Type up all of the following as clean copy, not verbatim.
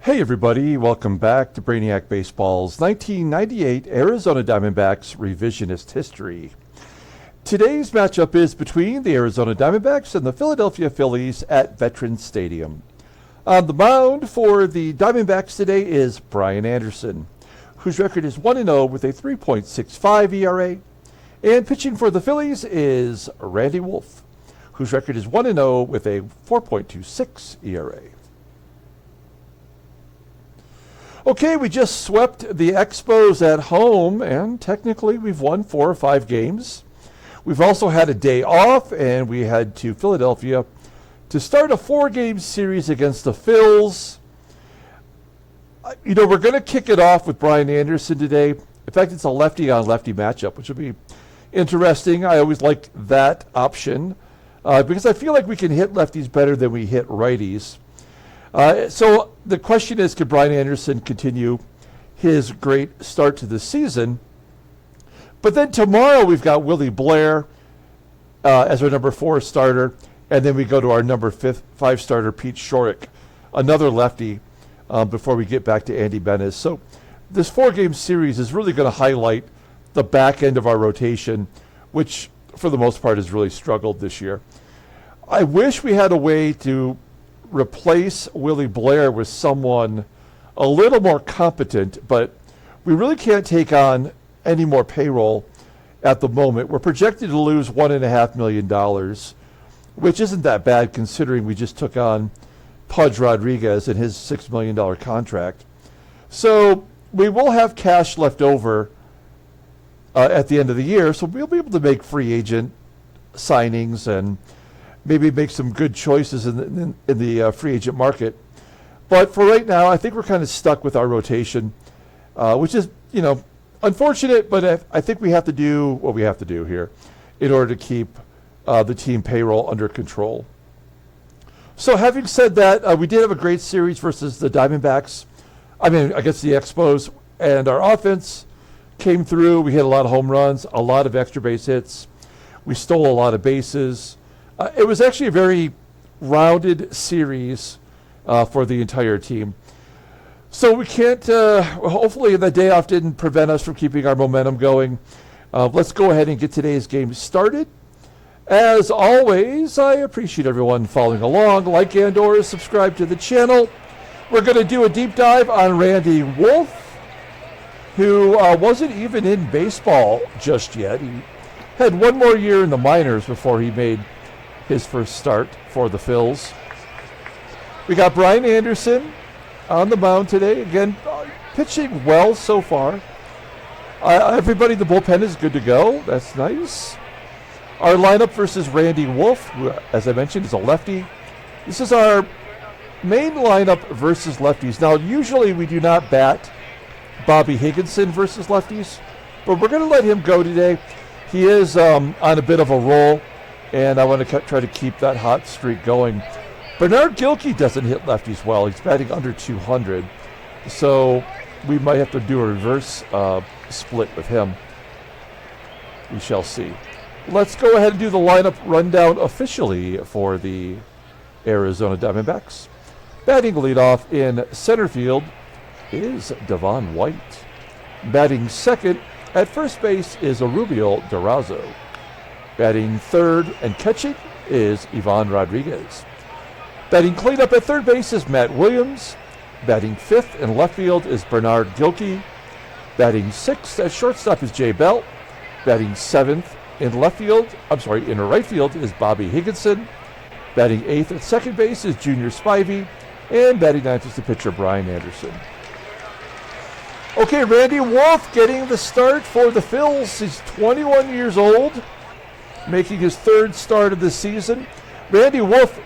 Hey everybody, welcome back to Brainiac Baseball's 1998 Arizona Diamondbacks Revisionist History. Today's matchup is between the Arizona Diamondbacks and the Philadelphia Phillies at Veterans Stadium. On the mound for the Diamondbacks today is Brian Anderson, whose record is 1-0 with a 3.65 ERA. And pitching for the Phillies is Randy Wolf, whose record is 1-0 with a 4.26 ERA. Okay, we just swept the Expos at home, and technically we've won 4 or 5 games. We've also had a day off, and we head to Philadelphia to start a 4-game series against the Phils. You know, we're going to kick it off with Brian Anderson today. In fact, it's a lefty-on-lefty matchup, which will be interesting. I always like that option because I feel like we can hit lefties better than we hit righties. So the question is, can Brian Anderson continue his great start to the season? But then tomorrow we've got Willie Blair as our number 4 starter, and then we go to our number 5 starter, Pete Shorrock, another lefty, before we get back to Andy Benes. So this 4-game series is really going to highlight the back end of our rotation, which for the most part has really struggled this year. I wish we had a way to replace Willie Blair with someone a little more competent, but we really can't take on any more payroll at the moment. We're projected to lose $1.5 million, which isn't that bad considering we just took on Pudge Rodriguez and his $6 million contract. So we will have cash left over at the end of the year, so we'll be able to make free agent signings and maybe make some good choices in the free agent market. But for right now, I think we're kind of stuck with our rotation, which is, you know, unfortunate, but I think we have to do what we have to do here in order to keep the team payroll under control. So having said that, we did have a great series versus the Diamondbacks. I mean, against the Expos, and our offense came through. We hit a lot of home runs, a lot of extra base hits. We stole a lot of bases. It was actually a very rounded series for the entire team. So we can't, hopefully the day off didn't prevent us from keeping our momentum going. Let's go ahead and get today's game started. As always, I appreciate everyone following along. Like and/or subscribe to the channel. We're going to do a deep dive on Randy Wolf, who wasn't even in baseball just yet. He had one more year in the minors before he made his first start for the Phils. We got Brian Anderson on the mound today. Again, pitching well so far. Everybody in the bullpen is good to go. That's nice. Our lineup versus Randy Wolf, who, as I mentioned, is a lefty. This is our main lineup versus lefties. Now, usually we do not bat Bobby Higginson versus lefties, but we're going to let him go today. He is on a bit of a roll, and I want to try to keep that hot streak going. Bernard Gilkey doesn't hit lefties well. He's batting under 200, so we might have to do a reverse split with him. We shall see. Let's go ahead and do the lineup rundown officially for the Arizona Diamondbacks. Batting leadoff in center field is Devon White. Batting second at first base is Erubiel DURAZO. Batting third and catching is Ivan Rodriguez. Batting cleanup at third base is Matt Williams. Batting fifth in left field is Bernard Gilkey. Batting sixth at shortstop is Jay Bell. Batting seventh in right field is Bobby Higginson. Batting eighth at second base is Junior Spivey. And batting ninth is the pitcher Brian Anderson. Okay, Randy Wolf getting the start for the Phils. He's 21 years old, making his third start of the season. Randy Wolf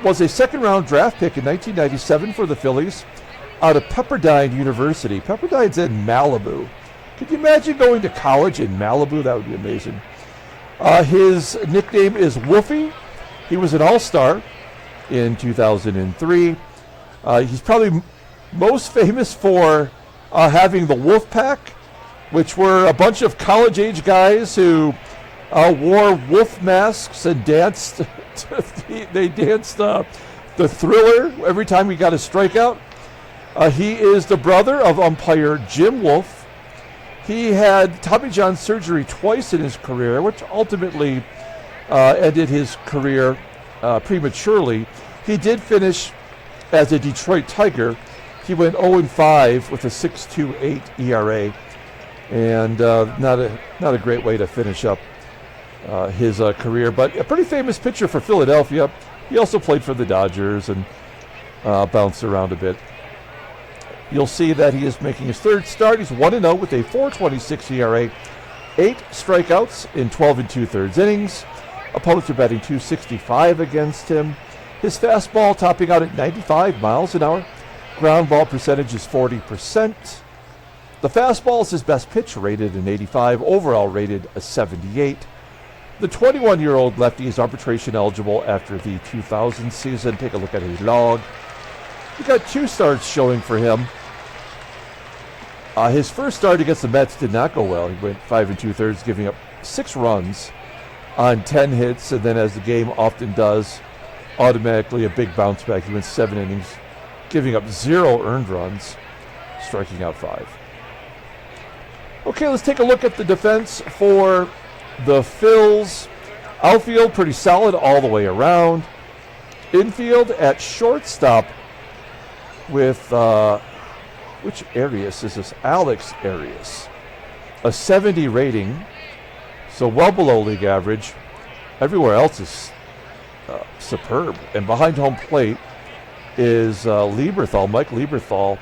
was a second-round draft pick in 1997 for the Phillies out of Pepperdine University. Pepperdine's in Malibu. Could you imagine going to college in Malibu? That would be amazing. His nickname is Wolfie. He was an all-star in 2003. He's probably most famous for having the Wolf Pack, which were a bunch of college-age guys who wore wolf masks and danced. They danced the Thriller every time we got a strikeout. He is the brother of umpire Jim Wolf. He had Tommy John surgery twice in his career, which ultimately ended his career prematurely. He did finish as a Detroit Tiger. He went 0-5 with a 6.28 ERA, and not a great way to finish up his career, but a pretty famous pitcher for Philadelphia. He also played for the Dodgers and bounced around a bit. You'll see that he is making his third start. He's 1-0 with a 4.26 ERA, 8 strikeouts in 12 2/3 innings. Opponents are batting .265 against him. His fastball topping out at 95 miles an hour. Ground ball percentage is 40%. The fastball is his best pitch, rated an 85, overall rated a 78. The 21-year-old lefty is arbitration eligible after the 2000 season. Take a look at his log. We got 2 starts showing for him. His first start against the Mets did not go well. He went 5 2/3, giving up 6 runs on 10 hits, and then, as the game often does, automatically a big bounce back. He went 7 innings, giving up 0 earned runs, striking out 5. Okay, let's take a look at the defense for the Phils. Outfield, pretty solid all the way around. Infield at shortstop with, which Arias is this? Alex Arias. A 70 rating, so well below league average. Everywhere else is superb. And behind home plate is Lieberthal, Mike Lieberthal.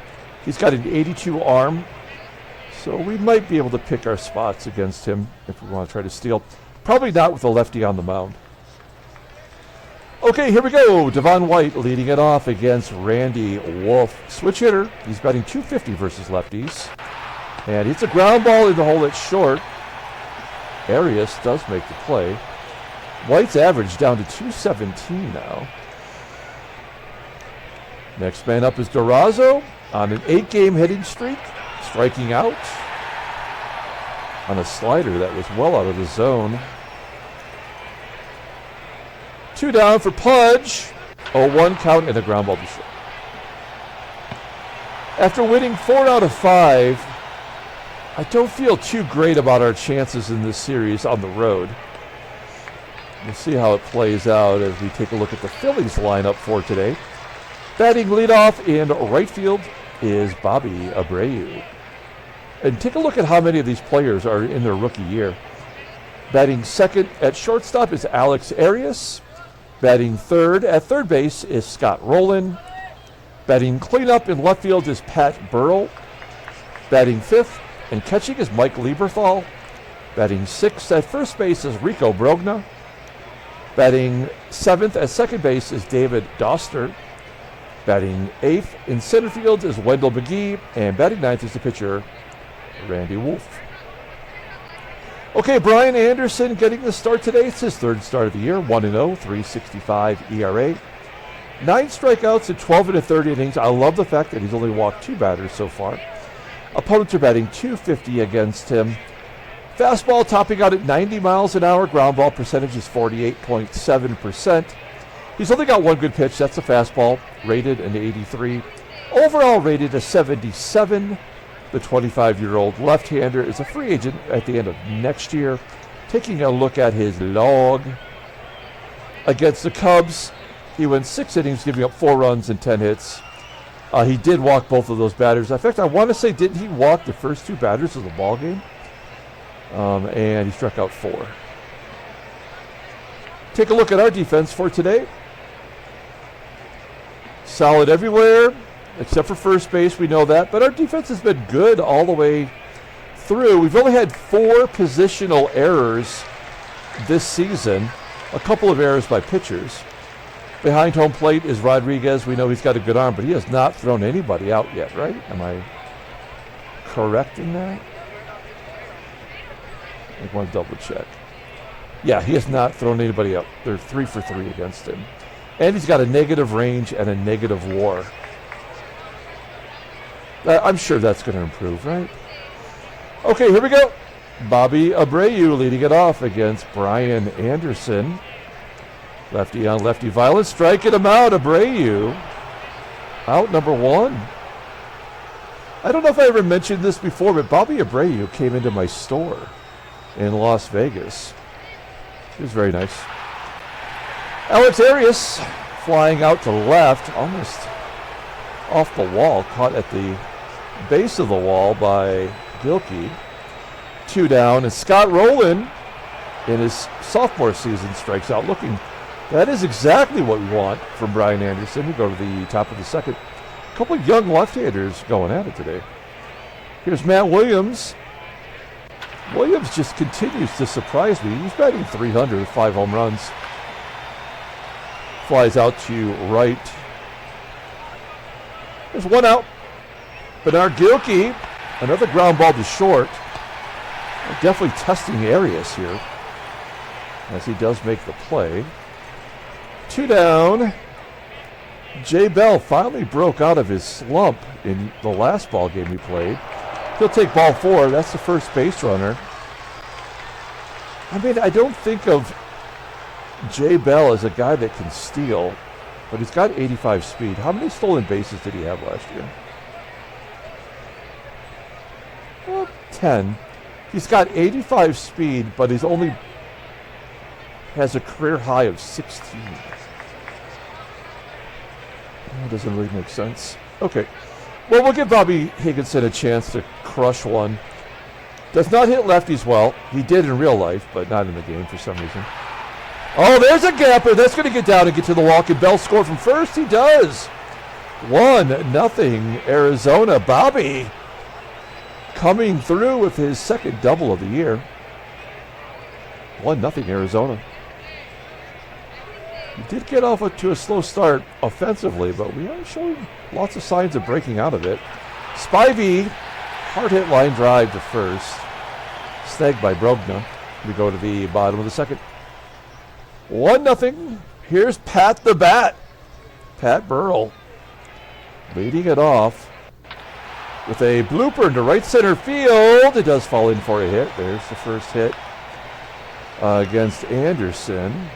He's got an 82 arm, so we might be able to pick our spots against him if we want to try to steal. Probably not with a lefty on the mound. Okay, here we go. Devon White leading it off against Randy Wolf. Switch hitter. He's batting .250 versus lefties. And it's a ground ball in the hole at short. Arias does make the play. White's average down to .217 now. Next man up is DURAZO on an 8-game hitting streak, striking out on a slider that was well out of the zone. 2 down for Pudge. 0-1 count and a ground ball to short. After winning 4 out of 5, I don't feel too great about our chances in this series on the road. We'll see how it plays out as we take a look at the Phillies lineup for today. Batting leadoff in right field is Bobby Abreu. And take a look at how many of these players are in their rookie year. Batting second at shortstop is Alex Arias. Batting third at third base is Scott ROLEN. Batting cleanup in left field is Pat Burrell. Batting fifth and catching is Mike Lieberthal. Batting sixth at first base is Rico BROGNA. Batting seventh at second base is David DOSTER. Batting eighth in center field is Wendell MAGEE. And batting ninth is the pitcher, Randy Wolf. Okay, Brian Anderson getting the start today. It's his third start of the year. 1-0, 3.65 ERA. 9 strikeouts in 12 1/3 innings. I love the fact that he's only walked 2 batters so far. Opponents are batting .250 against him. Fastball topping out at 90 miles an hour. Ground ball percentage is 48.7%. He's only got 1 good pitch. That's a fastball, rated an 83. Overall rated a 77. The 25-year-old left-hander is a free agent at the end of next year. Taking a look at his log. Against the Cubs, he went 6 innings, giving up 4 runs and 10 hits. He did walk both of those batters. In fact, I want to say, didn't he walk the first 2 batters of the ball game? And he struck out 4. Take a look at our defense for today. Solid everywhere, except for first base, we know that. But our defense has been good all the way through. We've only had 4 positional errors this season, a couple of errors by pitchers. Behind home plate is Rodriguez. We know he's got a good arm, but he has not thrown anybody out yet, right? Am I correct in that? I want to double check. Yeah, he has not thrown anybody out. They're 3 for 3 against him. And he's got a negative range and a negative WAR. I'm sure that's going to improve, right? Okay, here we go. Bobby Abreu leading it off against Brian Anderson. Lefty on lefty violence, striking him out. Abreu out number 1. I don't know if I ever mentioned this before, but Bobby Abreu came into my store in Las Vegas. It was very nice. Alex Arias flying out to left, almost off the wall, caught at the base of the wall by GILKEY. 2 down, and Scott ROLEN in his sophomore season strikes out looking. That is exactly what we want from Brian Anderson. We go to the top of the second. A couple of young left-handers going at it today. Here's Matt Williams. Williams just continues to surprise me. He's batting .300 with 5 home runs. Flies out to right. There's 1 out. Bernard GILKEY, another ground ball to short. Definitely testing Arias here as he does make the play. 2 down. Jay Bell finally broke out of his slump in the last ball game we played. He'll take ball 4. That's the first base runner. I mean, I don't think of Jay Bell as a guy that can steal, but he's got 85 speed. How many stolen bases did he have last year? Well, 10. He's got 85 speed, but he's only has a career high of 16. That doesn't really make sense. Okay. Well, we'll give Bobby Higginson a chance to crush one. Does not hit lefties well. He did in real life, but not in the game for some reason. Oh, there's a gapper. That's going to get down and get to the wall. Can Bell score from first? He does. 1-0 Arizona. Bobby coming through with his second double of the year. 1-0 Arizona. He did get off to a slow start offensively, but we are showing lots of signs of breaking out of it. Spivey, hard hit line drive to first. Snagged by BROGNA. We go to the bottom of the second. 1-0. Here's Pat the Bat. Pat Burrell leading it off with a blooper into right center field. It does fall in for a hit. There's the first hit against Anderson.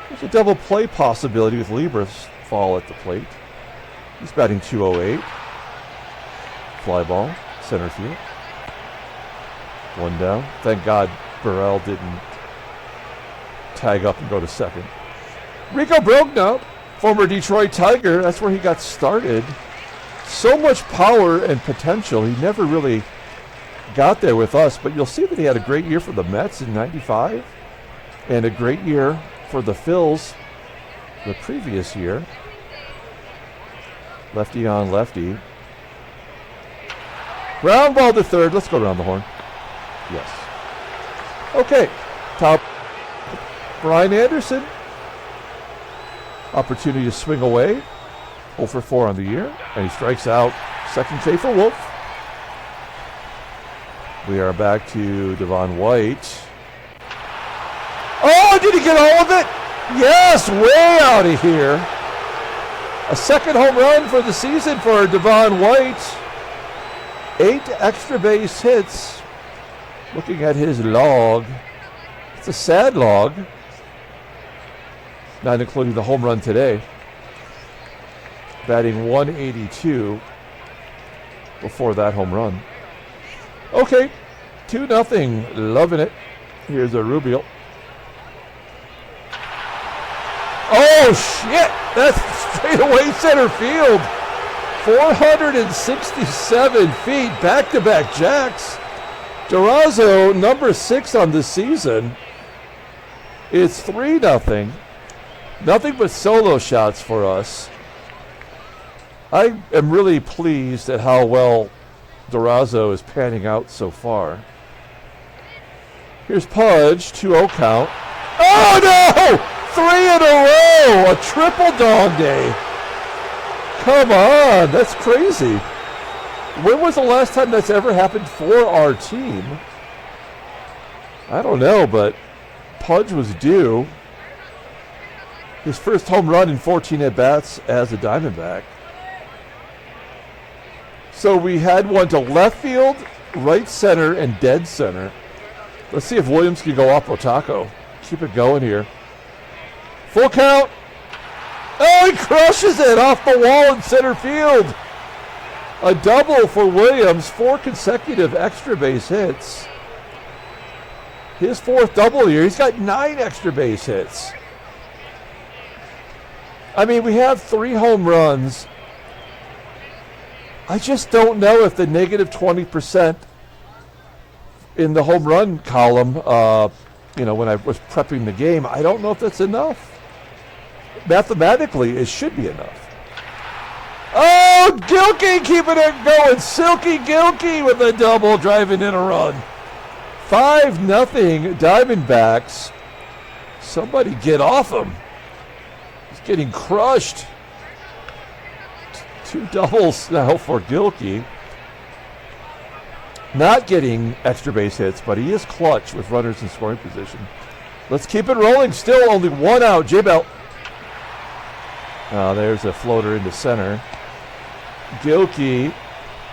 There's a double play possibility with LIEBERTHAL at the plate. He's batting .208. Fly ball, center field. 1 down. Thank God BURRELL didn't tag up and go to second. Rico BROGNA, former Detroit Tiger. That's where he got started. So much power and potential. He never really got there with us, but you'll see that he had a great year for the Mets in '95 and a great year for the Phillies the previous year. Lefty on lefty. Ground ball to third. Let's go around the horn. Yes. Okay. Top. Brian Anderson. Opportunity to swing away. 0 for 4 on the year. And he strikes out. Second K for Wolf. We are back to Devon White. Oh, did he get all of it? Yes, way out of here. A second home run for the season for Devon White. 8 extra base hits. Looking at his log. It's a sad log. Not including the home run today. Batting .182 before that home run. Okay, 2-0. Loving it. Here's Erubiel. Oh, shit! That's straight away center field. 467 feet, back-to-back jacks. DURAZO, number 6 on the season. It's 3-0. Nothing but solo shots for us. I am really pleased at how well DURAZO is panning out so far. Here's Pudge, 2-0 count. Oh, no! 3 in a row! A triple dog day. Come on, that's crazy. When was the last time that's ever happened for our team? I don't know, but Pudge was due. His first home run in 14 at-bats as a Diamondback. So we had one to left field, right center, and dead center. Let's see if Williams can go oppo taco. Keep it going here. Full count. Oh, he crushes it off the wall in center field. A double for Williams, 4 consecutive extra base hits. His 4th double here. He's got 9 extra base hits. I mean, we have 3 home runs. I just don't know if the negative 20% in the home run column, when I was prepping the game, I don't know if that's enough. Mathematically, it should be enough. Oh, GILKEY keeping it going. Silky GILKEY with a double, driving in a run. 5-0 Diamondbacks. Somebody get off him. He's getting crushed. 2 doubles now for GILKEY. Not getting extra base hits, but he is clutch with runners in scoring position. Let's keep it rolling. Still only 1 out. J-Bell. There's a floater into center. GILKEY,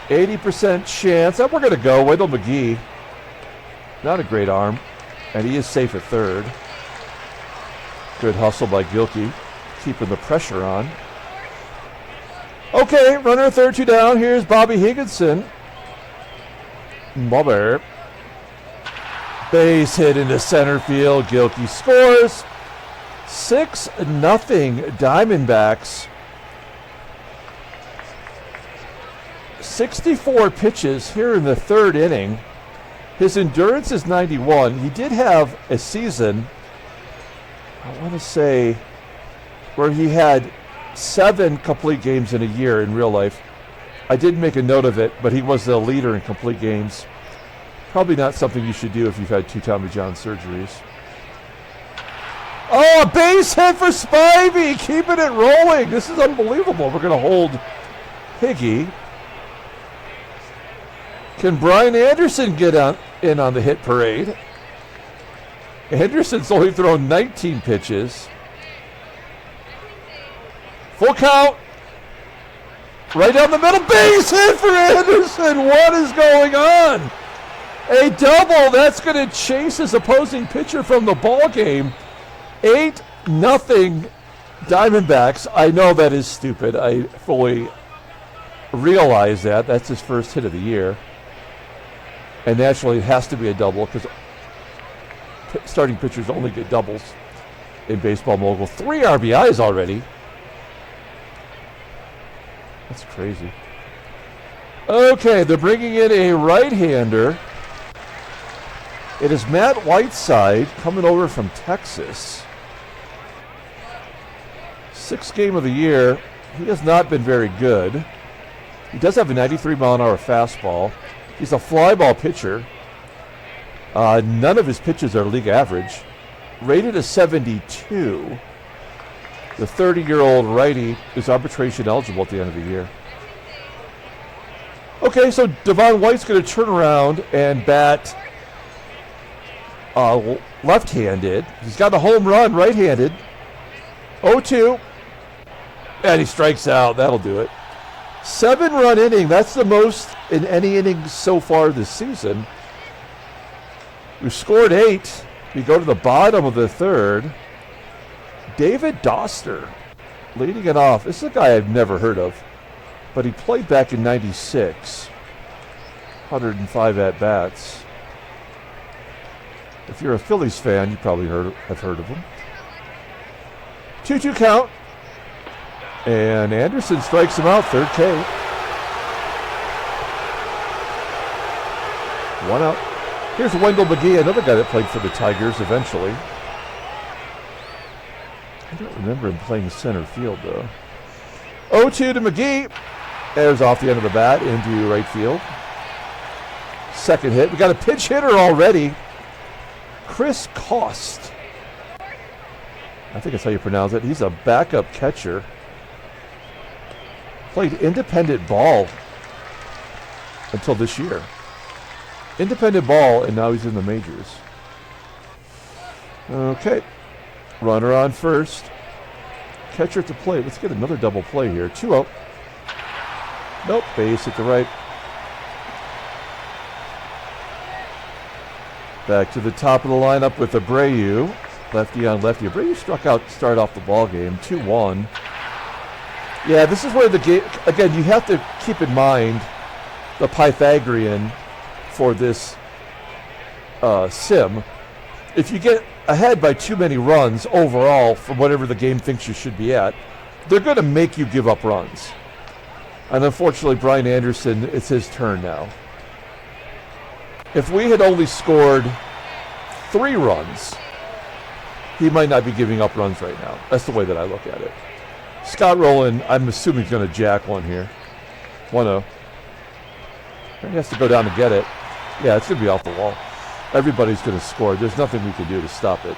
80% chance. And we're going to go. Wendell MAGEE. Not a great arm. And he is safe at third. Good hustle by GILKEY. Keeping the pressure on. Okay, runner third, 2 down. Here's Bobby Higginson. Bobber. Base hit into center field. GILKEY scores. 6-0 Diamondbacks. 64 pitches here in the 3rd inning. His endurance is 91. He did have a season, I want to say, where he had 7 complete games in a year in real life. I did make a note of it, but he was the leader in complete games. Probably not something you should do if you've had 2 Tommy John surgeries. Oh, a base hit for Spivey, keeping it rolling. This is unbelievable. We're going to hold Higgy. Can Brian Anderson get in on the hit parade? Anderson's only thrown 19 pitches. Full count. Right down the middle. Base hit for Anderson. What is going on? A double. That's going to chase his opposing pitcher from the ball game. 8-0 Diamondbacks. I know that is stupid. I fully realize that. That's his first hit of the year. And naturally, it has to be a double because starting pitchers only get doubles in Baseball Mogul. 3 RBIs already. That's crazy. Okay, they're bringing in a right-hander. It is Matt Whiteside coming over from Texas. 6th game of the year. He has not been very good. He does have a 93-mile-an-hour fastball. He's a fly ball pitcher. None of his pitches are league average. Rated a 72. The 30-year-old righty is arbitration eligible at the end of the year. Okay, so Devon White's going to turn around and bat left-handed. He's got a home run right-handed. 0-2. And he strikes out. That'll do it. 7-run inning. That's the most in any inning so far this season. We've scored 8. We go to the bottom of the 3rd. David Doster leading it off. This is a guy I've never heard of, but he played back in 96. 105 at-bats. If you're a Phillies fan, you probably have heard of him. 2-2 count. And Anderson strikes him out, 3rd K. 1 out. Here's Wendell MAGEE, another guy that played for the Tigers eventually. I don't remember him playing center field, though. 0-2 to MAGEE. Airs off the end of the bat into right field. 2nd hit. We got a pinch hitter already. Chris Cost. I think that's how you pronounce it. He's a backup catcher. Played independent ball until this year. Independent ball, and now he's in the majors. Okay. Runner on first. Catcher at the plate. Let's get another double play here. 2-0. Nope. Base at the right. Back to the top of the lineup with ABREU. Lefty on lefty. ABREU struck out to start off the ball game. 2-1. Yeah, this is where the game, again, you have to keep in mind the Pythagorean for this sim. If you get ahead by too many runs overall from whatever the game thinks you should be at, they're going to make you give up runs. And unfortunately, Brian Anderson, it's his turn now. If we had only scored 3 runs, he might not be giving up runs right now. That's the way that I look at it. Scott Rowland, I'm assuming he's going to jack one here. 1-0. He has to go down to get it. Yeah, it's going to be off the wall. Everybody's going to score. There's nothing we can do to stop it.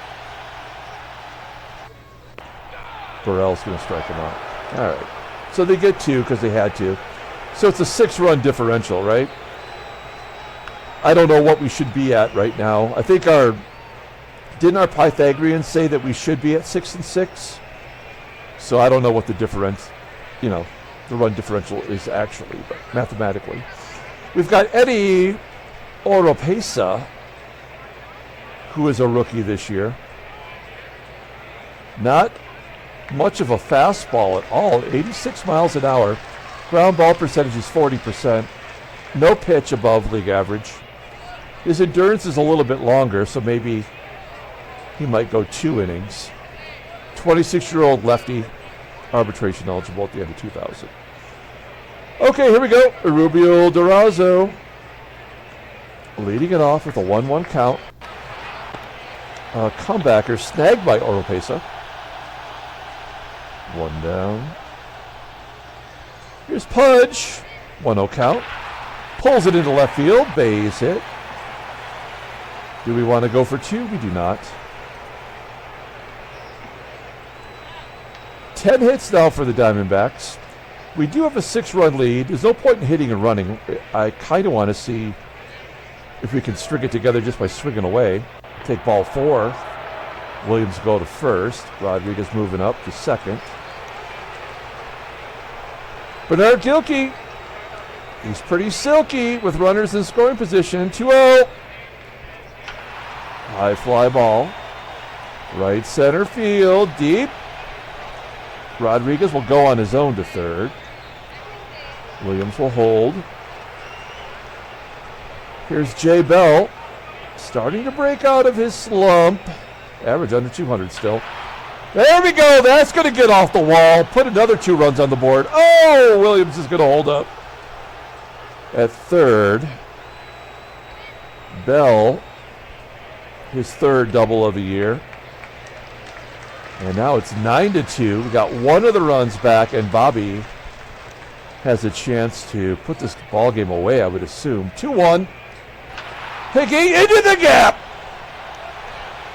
Burrell's going to strike him out. All right. So they get 2 because they had to. So it's a 6-run differential, right? I don't know what we should be at right now. I think didn't our Pythagoreans say that we should be at 6 and 6? So I don't know what the difference, the run differential is actually, but mathematically. We've got Eddie Oropesa, who is a rookie this year. Not much of a fastball at all, 86 miles an hour. Ground ball percentage is 40%. No pitch above league average. His endurance is a little bit longer, so maybe he might go 2 innings. 26-year-old lefty, arbitration eligible at the end of 2000. Okay, here we go. Erubiel DURAZO leading it off with a 1-1 count. Comebacker snagged by Oropesa. 1 down. Here's Pudge. 1-0 count. Pulls it into left field. Base hit. Do we want to go for 2? We do not. 10 hits now for the Diamondbacks. We do have a 6-run lead. There's no point in hitting and running. I kind of want to see if we can string it together just by swinging away. Take ball 4. Williams go to first. Rodriguez moving up to second. Bernard Gilkey. He's pretty silky with runners in scoring position. 2-0. High fly ball. Right center field. Deep. Rodriguez will go on his own to third. Williams will hold. Here's Jay Bell. Starting to break out of his slump. Average under 200 still. There we go. That's going to get off the wall. Put another 2 runs on the board. Oh, Williams is going to hold up. At third, Bell, his 3rd double of the year. And now it's 9-2. We got 1 of the runs back, and Bobby has a chance to put this ball game away, I would assume. 2-1. Higgins into the gap.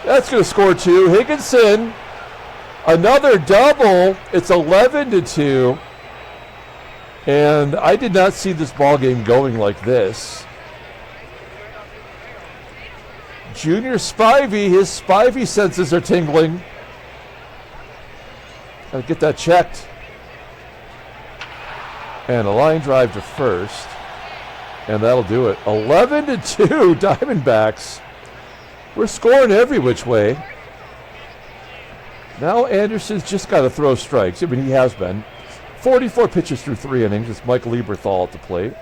That's going to score 2. Higginson, another double. It's 11-2. And I did not see this ball game going like this. Junior Spivey, his Spivey senses are tingling. Gotta get that checked. And a line drive to first. And that'll do it. 11-2 Diamondbacks. We're scoring every which way. Now Anderson's just got to throw strikes. I mean, he has been. 44 pitches through 3 innings. It's Mike Lieberthal at the plate.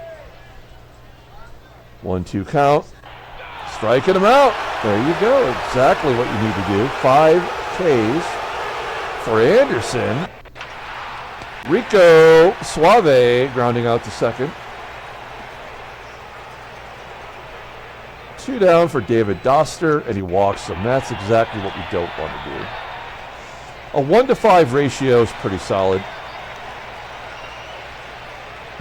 1-2 count. Striking him out. There you go. Exactly what you need to do. 5 Ks for Anderson. Rico Suave grounding out to second. 2 down for David Doster, and he walks him. That's exactly what we don't want to do. A 1-to-5 ratio is pretty solid.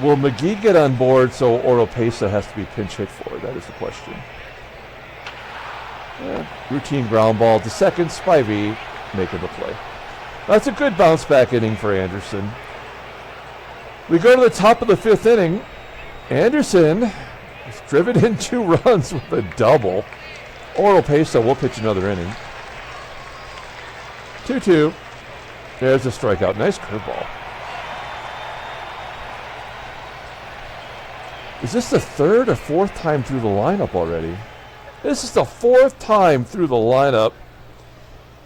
Will MAGEE get on board so Oropesa has to be pinch hit for? That is the question. Routine ground ball to second. Spivey making the play. That's a good bounce back inning for Anderson. We go to the top of the 5th inning. Anderson has driven in 2 runs with a double. Oropesa will pitch another inning. 2-2. There's a strikeout. Nice curveball. Is this the 3rd or 4th time through the lineup already? This is the 4th time through the lineup.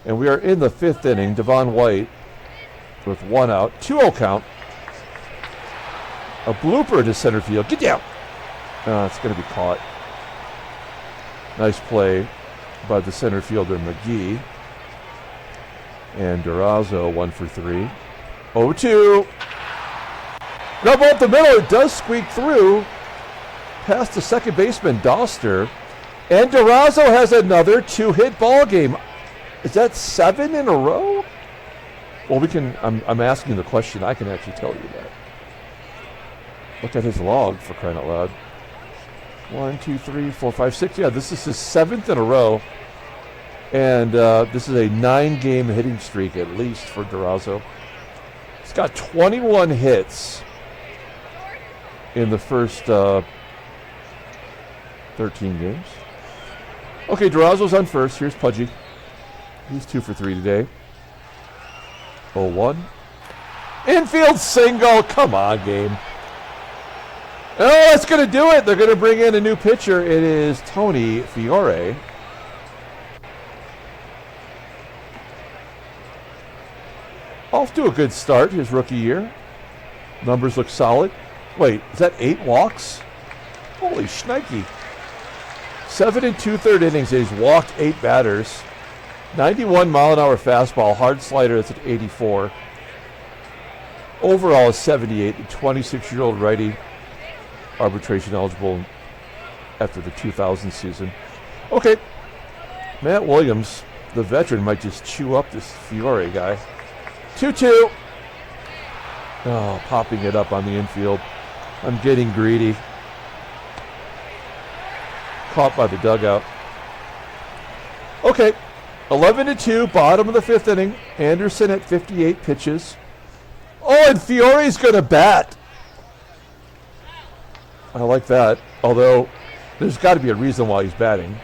And we are in the 5th inning. Devon White with 1 out. 2-0 count. A blooper to center field. Get down. It's going to be caught. Nice play by the center fielder, MAGEE. And DURAZO, 1 for 3. 0-2. No ball up the middle. It does squeak through past the second baseman, DOSTER. And DURAZO has another 2-hit ball game. Is that 7 in a row? Well, we can. I'm asking the question. I can actually tell you that. Look at his log, for crying out loud. 1, 2, 3, 4, 5, 6. Yeah, this is his 7th in a row. And this is a 9-game hitting streak, at least, for DURAZO. He's got 21 hits in the first 13 games. Okay, DURAZO's on first. Here's Pudgy. He's 2 for 3 today. 0-1. Infield single. Come on, game. Oh, that's going to do it. They're going to bring in a new pitcher. It is Tony Fiore. Off to a good start his rookie year. Numbers look solid. Wait, is that 8 walks? Holy shnikey. 7 2/3 innings. He's walked 8 batters. 91-mile-an-hour fastball. Hard slider, that's at 84. Overall is 78. The 26-year-old righty. Arbitration eligible after the 2000 season. Okay. Matt Williams, the veteran, might just chew up this Fiore guy. 2-2. Oh, popping it up on the infield. I'm getting greedy. Caught by the dugout. Okay. 11-2, bottom of the 5th inning. Anderson at 58 pitches. Oh, and Fiore's going to bat. I like that. Although, there's got to be a reason why he's batting.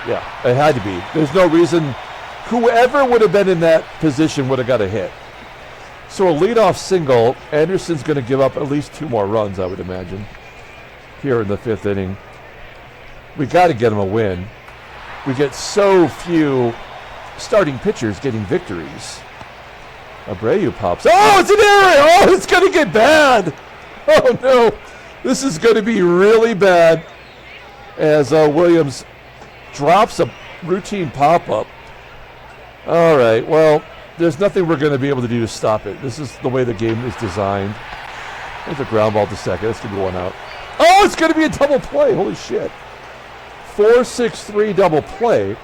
Yeah, it had to be. There's no reason. Whoever would have been in that position would have got a hit. So a leadoff single. Anderson's going to give up at least 2 more runs, I would imagine, here in the 5th inning. We got to get him a win. We get so few starting pitchers getting victories. ABREU pops. Oh, it's an error! Oh, it's going to get bad! Oh, no. This is going to be really bad as Williams drops a routine pop-up. All right, well, there's nothing we're going to be able to do to stop it. This is the way the game is designed. There's a ground ball to second. That's going to be 1 out. Oh, it's going to be a double play. Holy shit. 4-6-3 double play.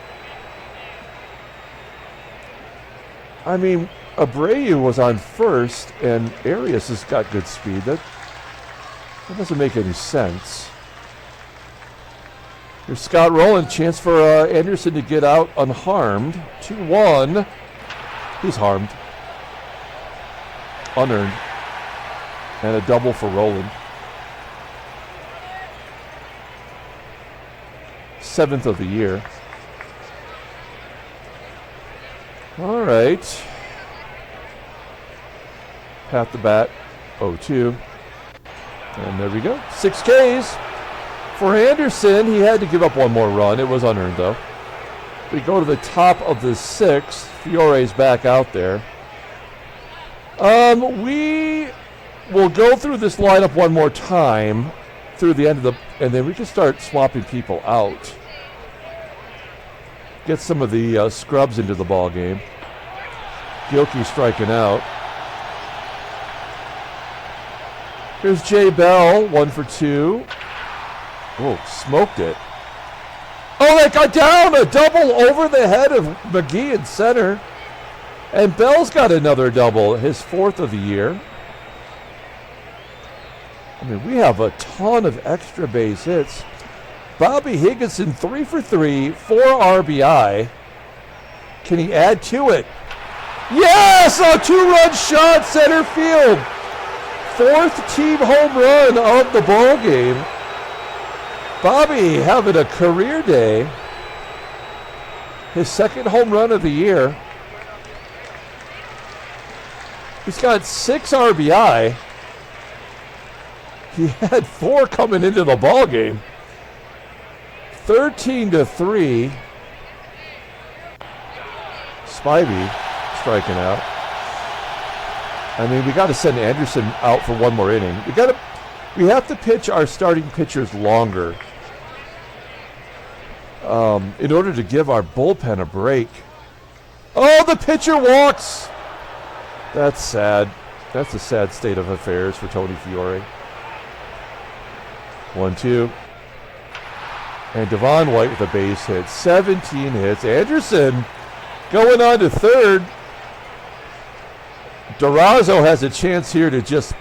I mean, ABREU was on first, and ARIAS has got good speed. That doesn't make any sense. Here's Scott ROLEN. Chance for Anderson to get out unharmed. 2-1. He's harmed. Unearned. And a double for ROLEN. 7th of the year. All right. Pat the bat. 0-2. And there we go. 6 Ks. For Anderson, he had to give up 1 more run. It was unearned, though. We go to the top of the 6th. Fiore's back out there. We will go through this lineup 1 more time through the end of the... And then we can start swapping people out. Get some of the scrubs into the ball game. GILKEY striking out. Here's Jay Bell, 1 for 2. Oh, smoked it. Oh, that got down! A double over the head of MAGEE in center. And Bell's got another double, his 4th of the year. I mean, we have a ton of extra base hits. Bobby Higginson, 3 for 3, 4 RBI. Can he add to it? Yes! A 2-run shot, center field. 4th team home run of the ball game. Bobby having a career day. His 2nd home run of the year. He's got 6 RBI. He had 4 coming into the ball game. 13-3. Spivey striking out. I mean, we got to send Anderson out for one more inning. We have to pitch our starting pitchers longer in order to give our bullpen a break. Oh, the pitcher walks. That's sad. That's a sad state of affairs for Tony Fiore. 1-2. And Devon White with a base hit. 17 hits. Anderson going on to third. DURAZO has a chance here to just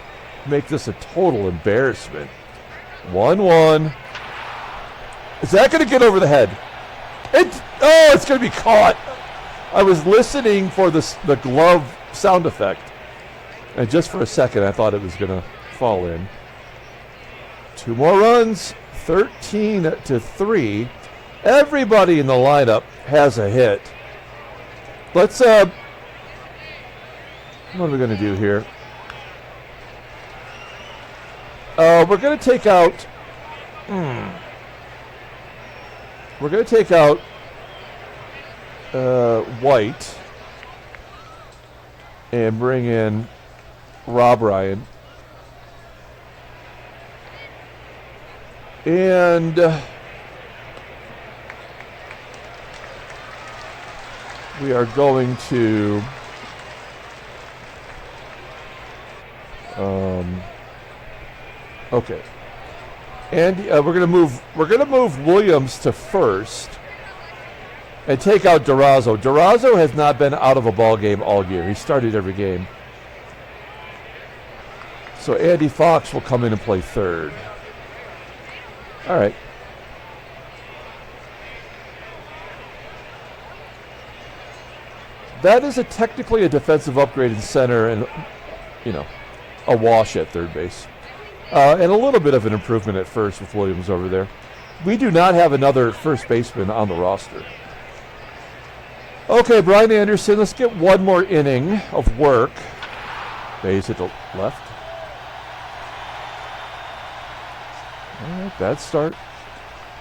make this a total embarrassment. 1-1. Is that going to get over the head? It's going to be caught. I was listening for the glove sound effect. And just for a second, I thought it was going to fall in. 2 more runs. 13-3. Everybody in the lineup has a hit. Let's, what are we going to do here? We're going to take out, we're going to take out White and bring in Rob Ryan. And we are going to okay. And we're going to move Williams to first and take out DURAZO. DURAZO has not been out of a ball game all year. He started every game. So Andy Fox will come in and play third. All right. That is technically a defensive upgrade in center and, a wash at third base. And a little bit of an improvement at first with Williams over there. We do not have another first baseman on the roster. Okay, Brian Anderson, let's get one more inning of work. Base hit the left. All right, bad start.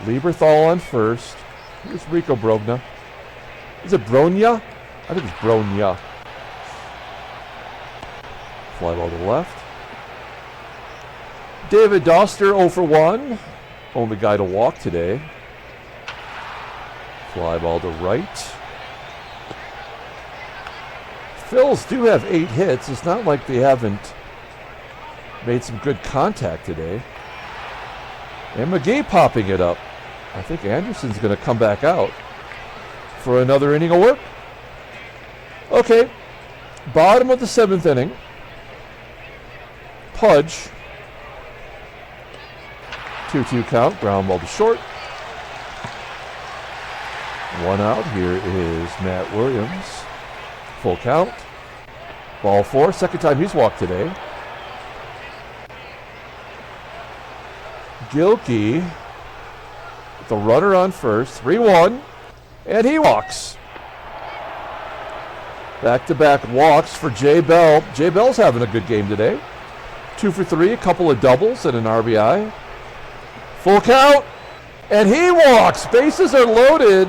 Lieberthal on first. Here's Rico Brogna. Is it Brainiac? I think it's Brainiac. Fly ball to the left. David DOSTER 0 for 1. Only guy to walk today. Fly ball to right. Phillies do have 8 hits. It's not like they haven't made some good contact today. And MAGEE popping it up. I think Anderson's going to come back out for another inning of work. Okay, bottom of the 7th inning. Pudge. 2-2 count, ground ball to short. 1 out. Here is Matt Williams. Full count. Ball 4. Second time he's walked today. GILKEY, the runner on first. 3-1. And he walks. Back-to-back walks for Jay Bell. Jay Bell's having a good game today. 2 for 3, a couple of doubles and an RBI. Full count, and he walks. Bases are loaded.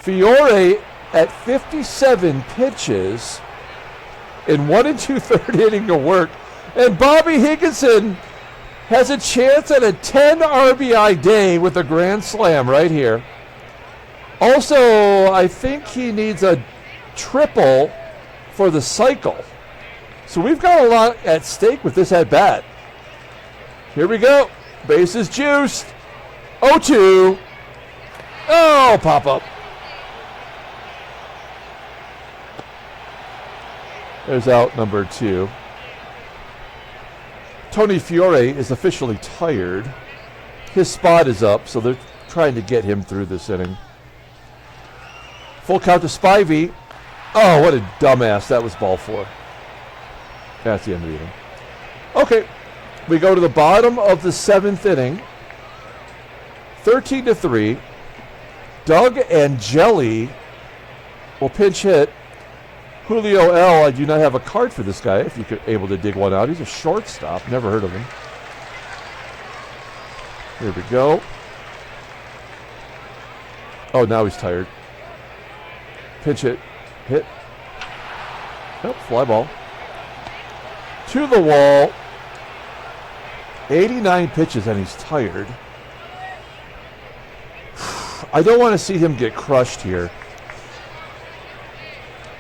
Fiore at 57 pitches in 1 2/3 inning to work. And Bobby Higginson has a chance at a 10 RBI day with a grand slam right here. Also, I think he needs a triple for the cycle. So we've got a lot at stake with this at bat. Here we go. Bases juiced. 0-2. Oh, pop up. There's out number 2. Tony Fiore is officially tired. His spot is up, so they're trying to get him through this inning. Full count to Spivey. Oh, what a dumbass. That was ball 4. That's the end of the inning. Okay, we go to the bottom of the 7th inning. 13-3. Doug and Jelly will pinch hit. Julio L., I do not have a card for this guy, if you're able to dig one out. He's a shortstop. Never heard of him. Here we go. Oh, now he's tired. Pinch hit. Hit. Nope, fly ball. To the wall. 89 pitches and he's tired. I don't want to see him get crushed here.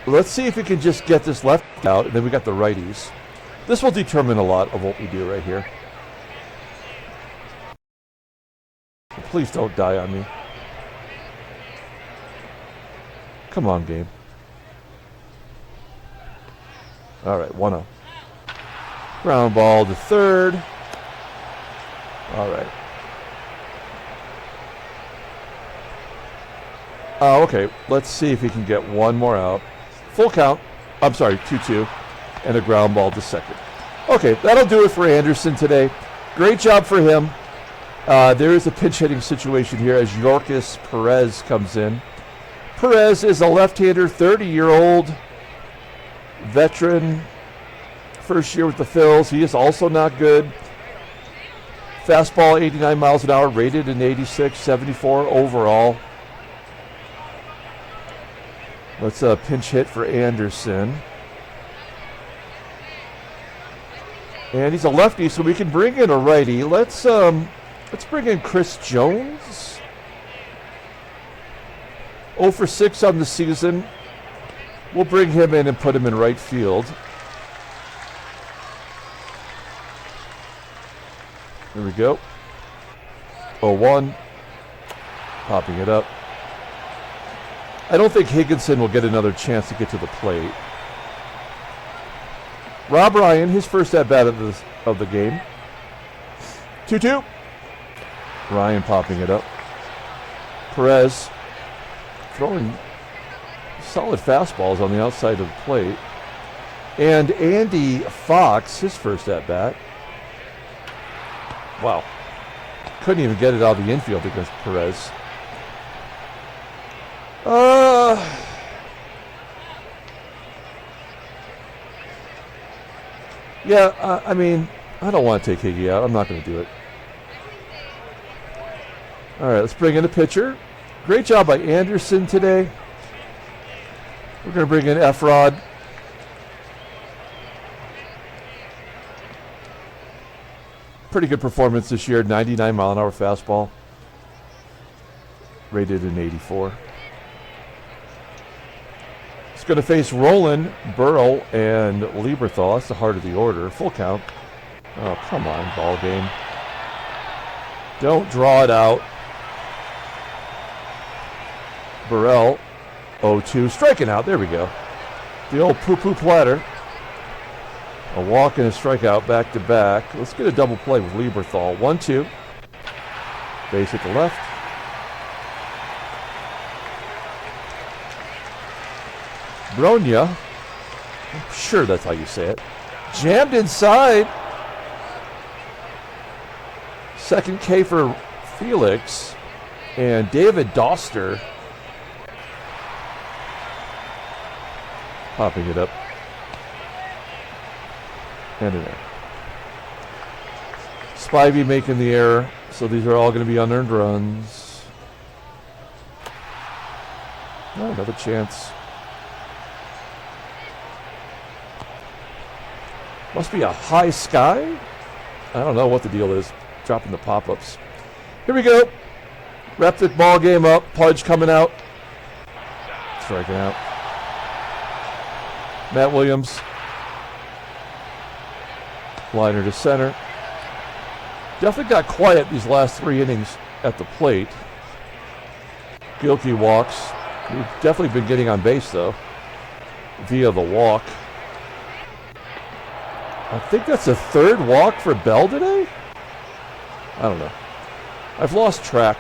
Let's see if we can just get this left out, and then we got the righties. This will determine a lot of what we do right here. Please don't die on me. Come on, game. All right, 1-0. Ground ball to third. All right. Okay, let's see if he can get one more out. Full count. I'm sorry, 2-2. And a ground ball to second. Okay, that'll do it for Anderson today. Great job for him. There is a pinch hitting situation here as Yorkis Perez comes in. Perez is a left-hander, 30-year-old veteran. First year with the Phillies. He is also not good. Fastball 89 miles an hour, rated in 86, 74 overall. Let's pinch hit for Anderson. And he's a lefty, so we can bring in a righty. Let's bring in Chris Jones. 0 for 6 on the season. We'll bring him in and put him in right field. Here we go. 0-1. Popping it up. I don't think Higginson will get another chance to get to the plate. Rob Ryan, his first at-bat of the game. 2-2. Ryan popping it up. Perez throwing solid fastballs on the outside of the plate. And Andy Fox, his first at-bat. Wow. Couldn't even get it out of the infield against Perez. Yeah, I mean, I don't want to take Higgy out. I'm not going to do it. All right, let's bring in a pitcher. Great job by Anderson today. We're going to bring in Efrod. Pretty good performance this year. 99 mile an hour fastball. Rated in 84. He's going to face ROLEN, BURRELL, and LIEBERTHAL. That's the heart of the order. Full count. Oh, come on, ball game. Don't draw it out. Burrell, 0-2, striking out. There we go. The old poo-poo platter. A walk and a strikeout back to back. Let's get a double play with LIEBERTHAL. 1-2. Base at the left. Bronya. I'm sure that's how you say it. Jammed inside. Second K for Felix. And David Doster popping it up. And in there. Spivey making the error. So these are all going to be unearned runs. Oh, another chance. Must be a high sky? I don't know what the deal is. Dropping the pop-ups. Here we go. Wrap the ball game up. Pudge coming out. Striking out. Matt Williams. Liner to center. Definitely got quiet these last 3 innings at the plate. GILKEY walks. We've definitely been getting on base, though, via the walk. I think that's a 3rd walk for Bell today? I don't know. I've lost track.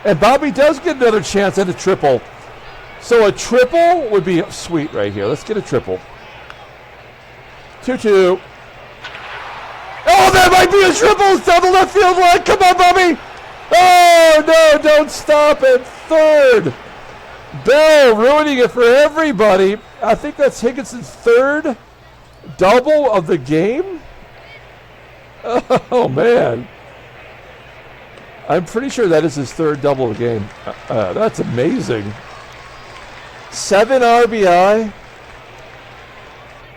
And Bobby does get another chance at a triple. So a triple would be sweet right here. Let's get a triple. 2-2. Oh, that might be a triple. It's down the left field line. Come on, Bobby. Oh, no, don't stop at 3rd. Bell ruining it for everybody. I think that's Higginson's 3rd double of the game. Oh, man. I'm pretty sure that is his 3rd double of the game. That's amazing. 7 RBI.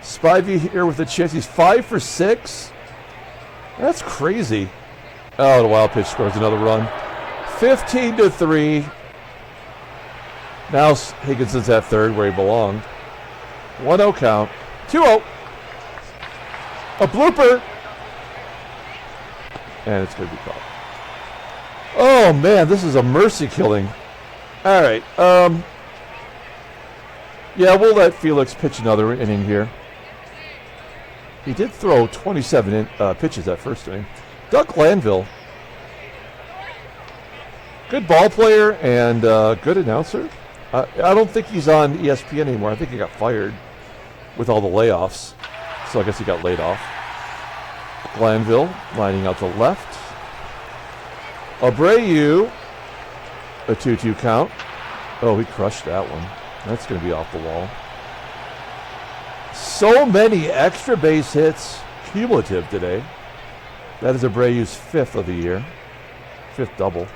Spivey here with a chance. He's 5 for 6. That's crazy. Oh, the wild pitch scores another run. 15-3. Now Higginson's at third where he belonged. 1-0 count. 2-0. A blooper. And it's going to be called. Oh, man, this is a mercy killing. All right. Yeah, we'll let Felix pitch another inning here. He did throw 27 pitches that first inning. Doug Glanville. Good ball player and good announcer. I don't think he's on ESPN anymore. I think he got fired with all the layoffs. So I guess he got laid off. Glanville lining out to left. ABREU, a 2-2 count. Oh, he crushed that one. That's going to be off the wall. So many extra base hits cumulative today. That is ABREU's 5th of the year. 5th double.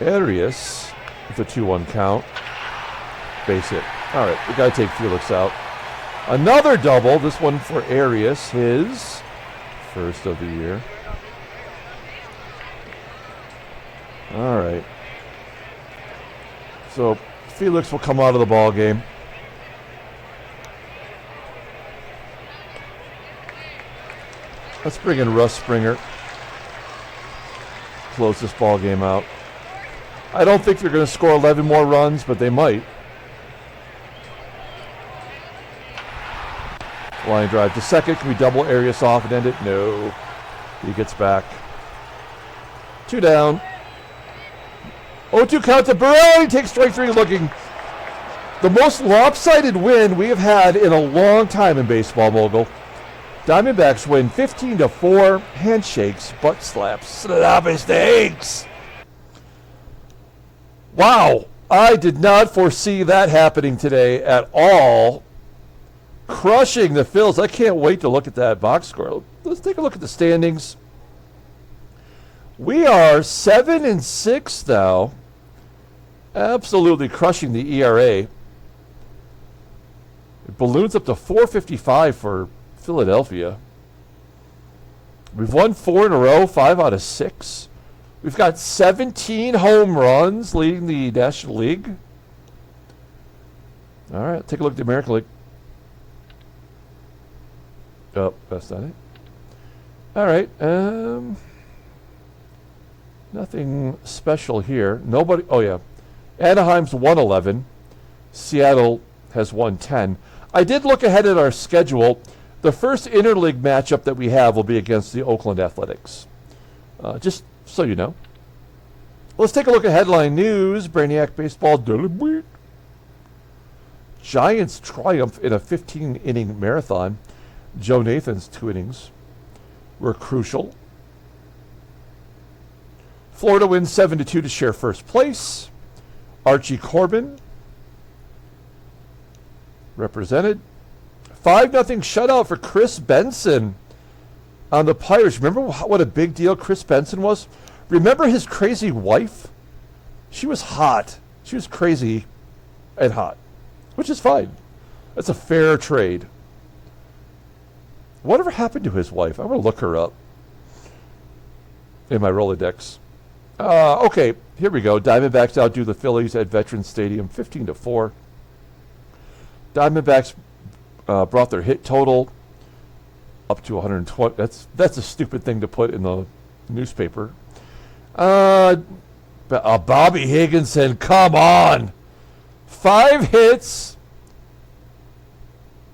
ARIAS with a 2-1 count. Base hit. All right, we got to take Felix out. Another double, this one for ARIAS, his 1st of the year. All right. So Felix will come out of the ball game. Let's bring in Russ Springer. Close this ball game out. I don't think they're going to score 11 more runs, but they might. Line drive to second. Can we double ARIAS off and end it? No. He gets back. 2 down. 0-2 count to BURRELL. He takes strike 3 looking. The most lopsided win we have had in a long time in baseball, Mogul. Diamondbacks win 15-4. Handshakes, butt slaps, slap mistakes. Wow. I did not foresee that happening today at all. Crushing the Phillies. I can't wait to look at that box score. Let's take a look at the standings. We are 7-6 now. Absolutely crushing the ERA. It balloons up to 4.55 for Philadelphia. We've won 4 in a row, 5 out of 6. We've got 17 home runs leading the National League. All right, take a look at the American League. Oh, that's not it. All right. Nothing special here. Nobody. Oh, yeah. Anaheim's 111. Seattle has 110. I did look ahead at our schedule. The first interleague matchup that we have will be against the Oakland Athletics. Just so you know. Let's take a look at headline news. Brainiac Baseball Daily Week. Giants triumph in a 15-inning marathon. Joe Nathan's 2 innings were crucial. Florida wins 7-2 to share first place. Archie Corbin represented. 5-0 shutout for Chris Benson on the Pirates. Remember what a big deal Chris Benson was? Remember his crazy wife? She was hot. She was crazy and hot, which is fine. That's a fair trade. Whatever happened to his wife? I'm going to look her up in my Rolodex. Okay, here we go. Diamondbacks outdo the Phillies at Veterans Stadium 15-4. Diamondbacks brought their hit total up to 120. That's a stupid thing to put in the newspaper. Bobby Higginson, come on. 5 hits.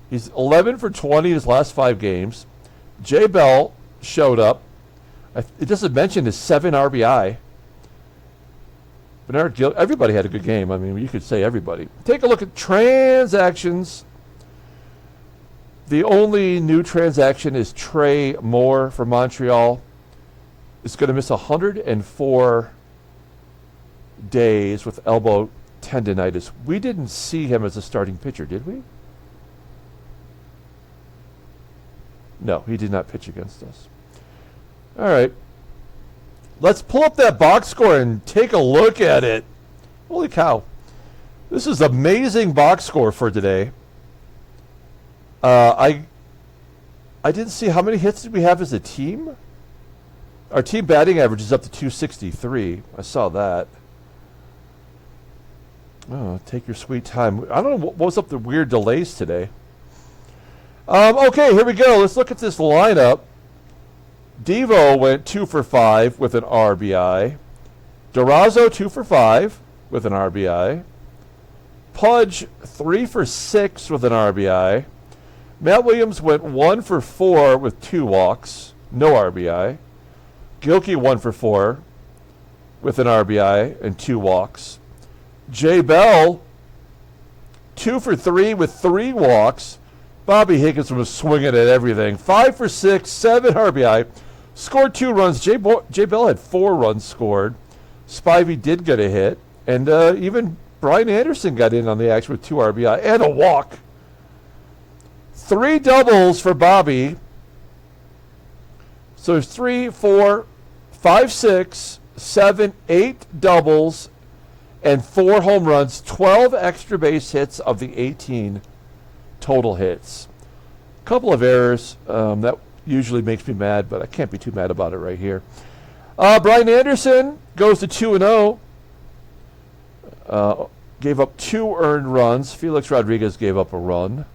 He's 11 for 20 in his last 5 games. Jay Bell showed up. It doesn't mention his 7 RBI. Bernard Gil, everybody had a good game. I mean, you could say everybody. Take a look at transactions. The only new transaction is Trey Moore from Montreal. Is going to miss 104 days with elbow tendonitis. We didn't see him as a starting pitcher, did we? No, he did not pitch against us. All right. Let's pull up that box score and take a look at it. Holy cow. This is amazing box score for today. I didn't see how many hits did we have as a team. Our team batting average is up to 263. I saw that. Oh, take your sweet time. I don't know what was up the weird delays today. Okay, here we go. Let's look at this lineup. Devo went 2 for 5 with an RBI. DURAZO 2 for 5 with an RBI. Pudge 3 for 6 with an RBI. Matt Williams went 1 for 4 with 2 walks, no RBI. GILKEY 1 for 4 with an RBI and 2 walks. Jay Bell 2 for 3 with 3 walks. Bobby Higginson was swinging at everything. 5 for 6, 7 RBI. Scored 2 runs. Jay Bell had 4 runs scored. Spivey did get a hit. And even Brian Anderson got in on the action with 2 RBI and a walk. 3 doubles for Bobby. So there's 3, 4, 5, 6, 7, 8 doubles and 4 home runs. 12 extra base hits of the 18 total hits. A couple of errors. That usually makes me mad, but I can't be too mad about it right here. Brian Anderson goes to 2-0. Gave up 2 earned runs. Felix Rodriguez gave up a run.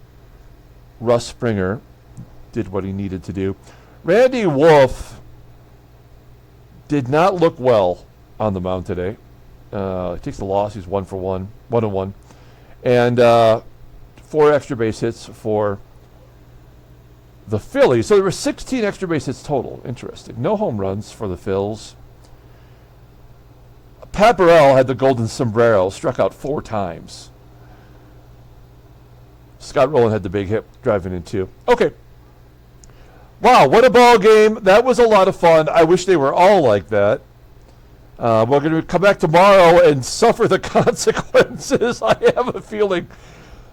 Russ Springer did what he needed to do. Randy Wolf did not look well on the mound today. He takes the loss. He's 1 for 1, 1-1. And 4 extra base hits for the Phillies. So there were 16 extra base hits total. Interesting. No home runs for the Phils. Pat Burrell had the golden sombrero, struck out 4 times. Scott Rowland had the big hit driving in 2. Okay. Wow, what a ball game. That was a lot of fun. I wish they were all like that. We're going to come back tomorrow and suffer the consequences. I have a feeling.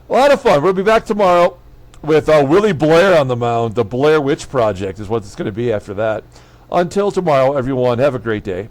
A lot of fun. We'll be back tomorrow with Willie Blair on the mound. The Blair Witch Project is what it's going to be after that. Until tomorrow, everyone, have a great day.